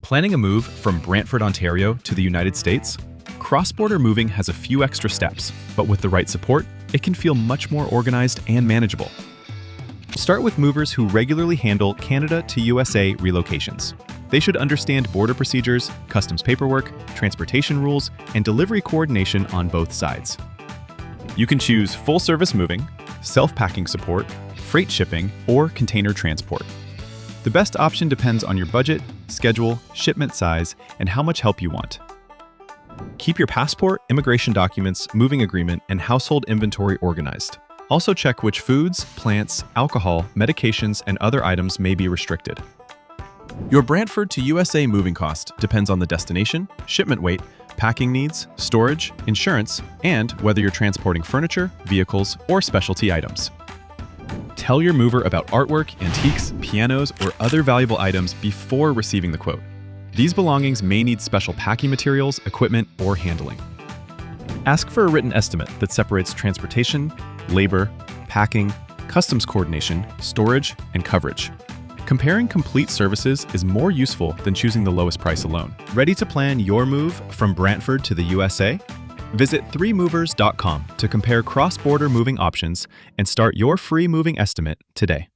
Planning a move from Brantford, Ontario to the United States? Cross-border moving has a few extra steps, but with the right support, it can feel much more organized and manageable. Start with movers who regularly handle Canada to USA relocations. They should understand border procedures, customs paperwork, transportation rules, and delivery coordination on both sides. You can choose full-service moving, self-packing support, freight shipping, or container transport. The best option depends on your budget, schedule, shipment size, and how much help you want. Keep your passport, immigration documents, moving agreement, and household inventory organized. Also check which foods, plants, alcohol, medications, and other items may be restricted. Your Brantford to USA moving cost depends on the destination, shipment weight, packing needs, storage, insurance, and whether you're transporting furniture, vehicles, or specialty items. Tell your mover about artwork, antiques, pianos, or other valuable items before receiving the quote. These belongings may need special packing materials, equipment, or handling. Ask for a written estimate that separates transportation, labor, packing, customs coordination, storage, and coverage. Comparing complete services is more useful than choosing the lowest price alone. Ready to plan your move from Brantford to the USA? Visit 3movers.com to compare cross-border moving options and start your free moving estimate today.